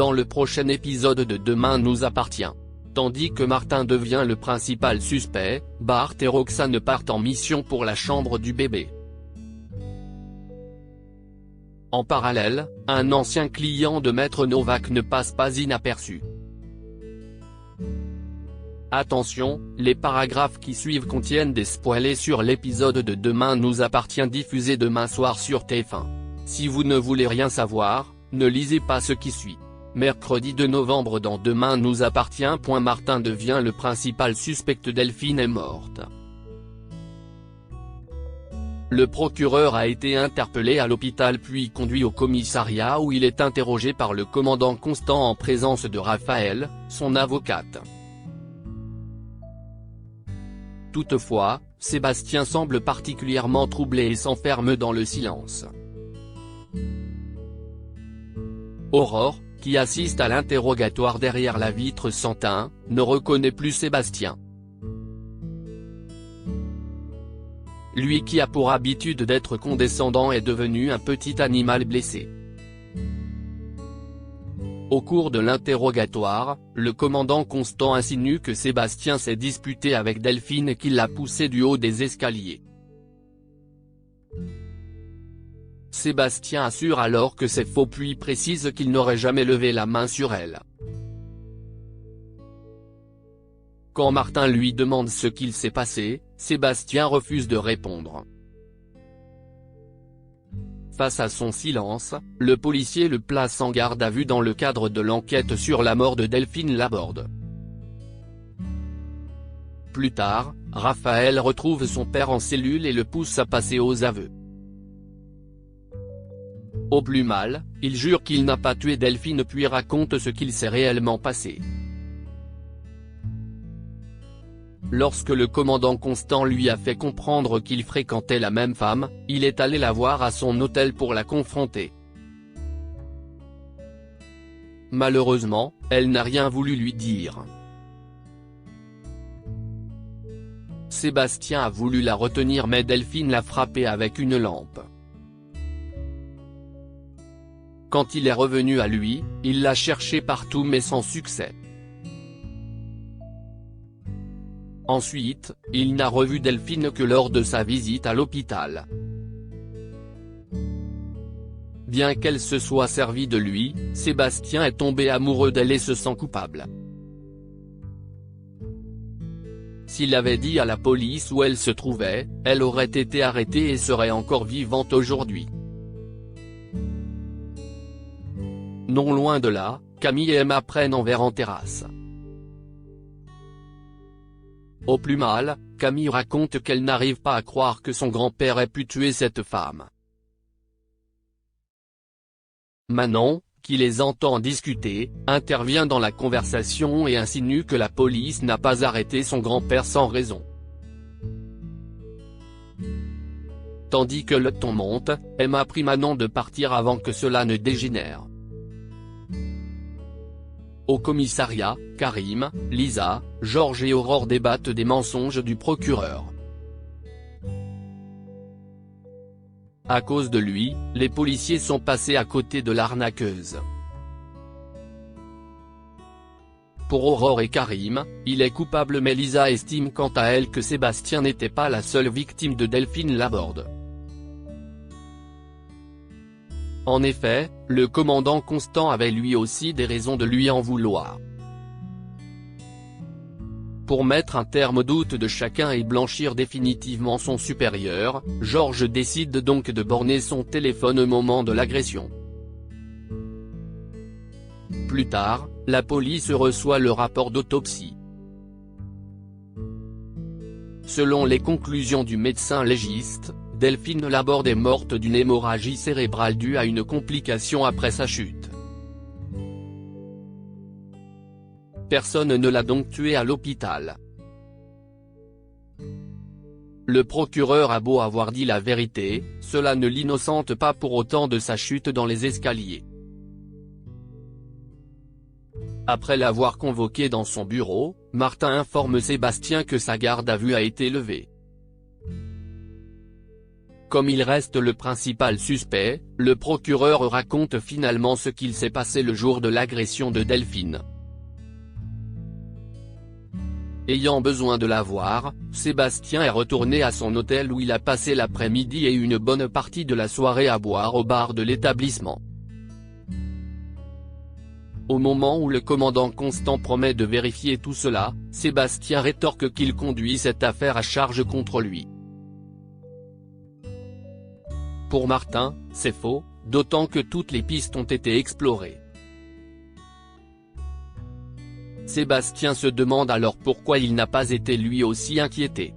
dans le prochain épisode de Demain nous appartient. Tandis que Martin devient le principal suspect, Bart et Roxane partent en mission pour la chambre du bébé. En parallèle, un ancien client de Maître Novak ne passe pas inaperçu. Attention, les paragraphes qui suivent contiennent des spoilers sur l'épisode de Demain nous appartient diffusé demain soir sur TF1. Si vous ne voulez rien savoir, ne lisez pas ce qui suit. Mercredi 2 novembre dans Demain nous appartient. Martin devient le principal suspect. Delphine est morte. Le procureur a été interpellé à l'hôpital puis conduit au commissariat où il est interrogé par le commandant Constant en présence de Raphaël, son avocate. Toutefois, Sébastien semble particulièrement troublé et s'enferme dans le silence. Aurore, qui assiste à l'interrogatoire derrière la vitre sans teint, ne reconnaît plus Sébastien. Lui qui a pour habitude d'être condescendant est devenu un petit animal blessé. Au cours de l'interrogatoire, le commandant Constant insinue que Sébastien s'est disputé avec Delphine et qu'il l'a poussée du haut des escaliers. Sébastien assure alors que c'est faux puis précise qu'il n'aurait jamais levé la main sur elle. Quand Martin lui demande ce qu'il s'est passé, Sébastien refuse de répondre. Face à son silence, le policier le place en garde à vue dans le cadre de l'enquête sur la mort de Delphine Laborde. Plus tard, Raphaël retrouve son père en cellule et le pousse à passer aux aveux. Au plus mal, il jure qu'il n'a pas tué Delphine puis raconte ce qu'il s'est réellement passé. Lorsque le commandant Constant lui a fait comprendre qu'il fréquentait la même femme, il est allé la voir à son hôtel pour la confronter. Malheureusement, elle n'a rien voulu lui dire. Sébastien a voulu la retenir mais Delphine l'a frappée avec une lampe. Quand il est revenu à lui, il l'a cherchée partout mais sans succès. Ensuite, il n'a revu Delphine que lors de sa visite à l'hôpital. Bien qu'elle se soit servie de lui, Sébastien est tombé amoureux d'elle et se sent coupable. S'il avait dit à la police où elle se trouvait, elle aurait été arrêtée et serait encore vivante aujourd'hui. Non loin de là, Camille et Emma prennent un verre en terrasse. Au plus mal, Camille raconte qu'elle n'arrive pas à croire que son grand-père ait pu tuer cette femme. Manon, qui les entend discuter, intervient dans la conversation et insinue que la police n'a pas arrêté son grand-père sans raison. Tandis que le ton monte, Emma prie Manon de partir avant que cela ne dégénère. Au commissariat, Karim, Lisa, Georges et Aurore débattent des mensonges du procureur. À cause de lui, les policiers sont passés à côté de l'arnaqueuse. Pour Aurore et Karim, il est coupable mais Lisa estime quant à elle que Sébastien n'était pas la seule victime de Delphine Laborde. En effet, le commandant Constant avait lui aussi des raisons de lui en vouloir. Pour mettre un terme au doute de chacun et blanchir définitivement son supérieur, Georges décide donc de borner son téléphone au moment de l'agression. Plus tard, la police reçoit le rapport d'autopsie. Selon les conclusions du médecin légiste, Delphine Laborde est morte d'une hémorragie cérébrale due à une complication après sa chute. Personne ne l'a donc tuée à l'hôpital. Le procureur a beau avoir dit la vérité, cela ne l'innocente pas pour autant de sa chute dans les escaliers. Après l'avoir convoqué dans son bureau, Martin informe Sébastien que sa garde à vue a été levée. Comme il reste le principal suspect, le procureur raconte finalement ce qu'il s'est passé le jour de l'agression de Delphine. Ayant besoin de la voir, Sébastien est retourné à son hôtel où il a passé l'après-midi et une bonne partie de la soirée à boire au bar de l'établissement. Au moment où le commandant Constant promet de vérifier tout cela, Sébastien rétorque qu'il conduit cette affaire à charge contre lui. Pour Martin, c'est faux, d'autant que toutes les pistes ont été explorées. Sébastien se demande alors pourquoi il n'a pas été lui aussi inquiété.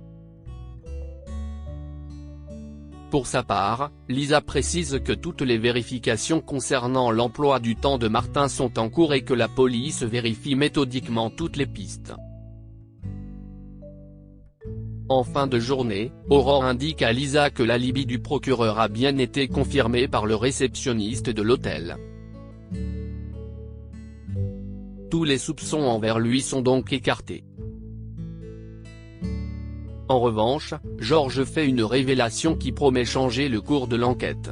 Pour sa part, Lisa précise que toutes les vérifications concernant l'emploi du temps de Martin sont en cours et que la police vérifie méthodiquement toutes les pistes. En fin de journée, Aurore indique à Lisa que l'alibi du procureur a bien été confirmé par le réceptionniste de l'hôtel. Tous les soupçons envers lui sont donc écartés. En revanche, Georges fait une révélation qui promet changer le cours de l'enquête.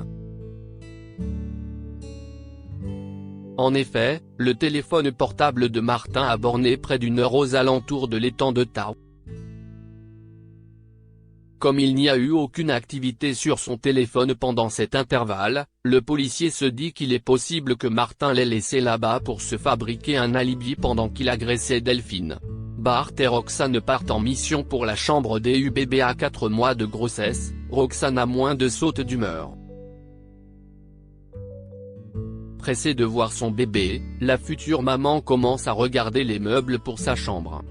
En effet, le téléphone portable de Martin a borné près d'une heure aux alentours de l'étang de Tarbes. Comme il n'y a eu aucune activité sur son téléphone pendant cet intervalle, le policier se dit qu'il est possible que Martin l'ait laissé là-bas pour se fabriquer un alibi pendant qu'il agressait Delphine. Bart et Roxane partent en mission pour la chambre du bébé à 4 mois de grossesse, Roxane a moins de saute d'humeur. Pressée de voir son bébé, la future maman commence à regarder les meubles pour sa chambre.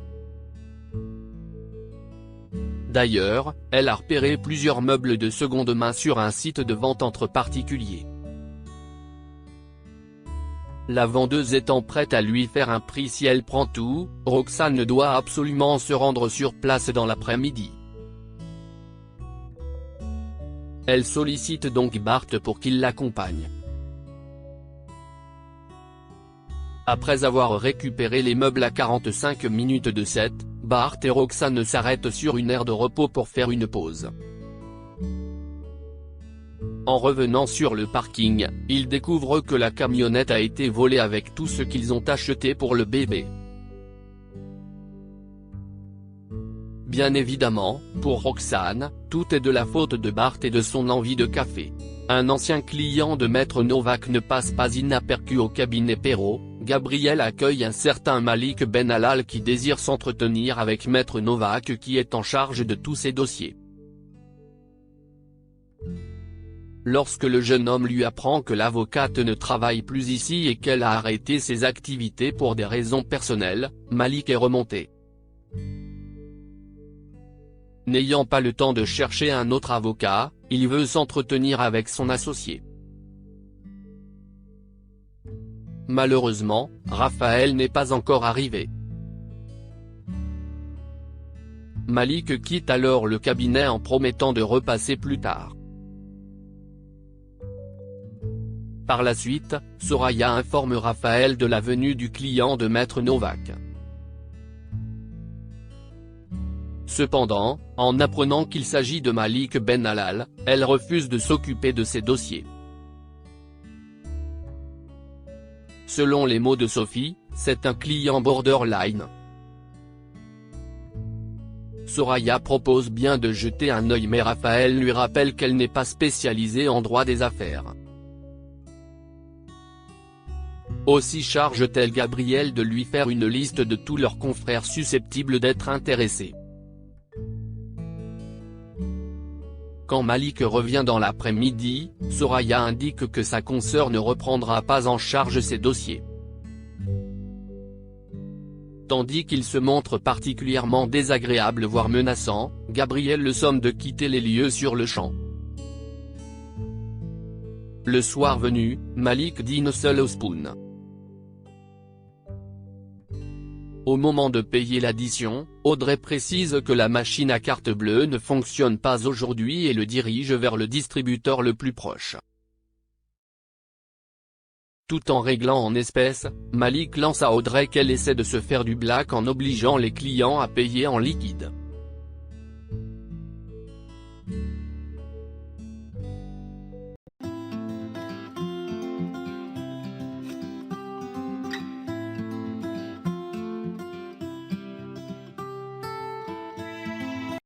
D'ailleurs, elle a repéré plusieurs meubles de seconde main sur un site de vente entre particuliers. La vendeuse étant prête à lui faire un prix si elle prend tout, Roxane doit absolument se rendre sur place dans l'après-midi. Elle sollicite donc Bart pour qu'il l'accompagne. Après avoir récupéré les meubles à 45 minutes de 7, Bart et Roxane s'arrêtent sur une aire de repos pour faire une pause. En revenant sur le parking, ils découvrent que la camionnette a été volée avec tout ce qu'ils ont acheté pour le bébé. Bien évidemment, pour Roxane, tout est de la faute de Bart et de son envie de café. Un ancien client de Maître Novak ne passe pas inaperçu au cabinet Perrault. Gabriel accueille un certain Malik Benallal qui désire s'entretenir avec Maître Novak qui est en charge de tous ses dossiers. Lorsque le jeune homme lui apprend que l'avocate ne travaille plus ici et qu'elle a arrêté ses activités pour des raisons personnelles, Malik est remonté. N'ayant pas le temps de chercher un autre avocat, il veut s'entretenir avec son associé. Malheureusement, Raphaël n'est pas encore arrivé. Malik quitte alors le cabinet en promettant de repasser plus tard. Par la suite, Soraya informe Raphaël de la venue du client de Maître Novak. Cependant, en apprenant qu'il s'agit de Malik Benallal, elle refuse de s'occuper de ses dossiers. Selon les mots de Sophie, c'est un client borderline. Soraya propose bien de jeter un œil mais Raphaël lui rappelle qu'elle n'est pas spécialisée en droit des affaires. Aussi charge-t-elle Gabriel de lui faire une liste de tous leurs confrères susceptibles d'être intéressés. Quand Malik revient dans l'après-midi, Soraya indique que sa consoeur ne reprendra pas en charge ses dossiers. Tandis qu'il se montre particulièrement désagréable voire menaçant, Gabriel le somme de quitter les lieux sur le champ. Le soir venu, Malik dîne seul au Spoon. Au moment de payer l'addition, Audrey précise que la machine à carte bleue ne fonctionne pas aujourd'hui et le dirige vers le distributeur le plus proche. Tout en réglant en espèces, Malik lance à Audrey qu'elle essaie de se faire du black en obligeant les clients à payer en liquide.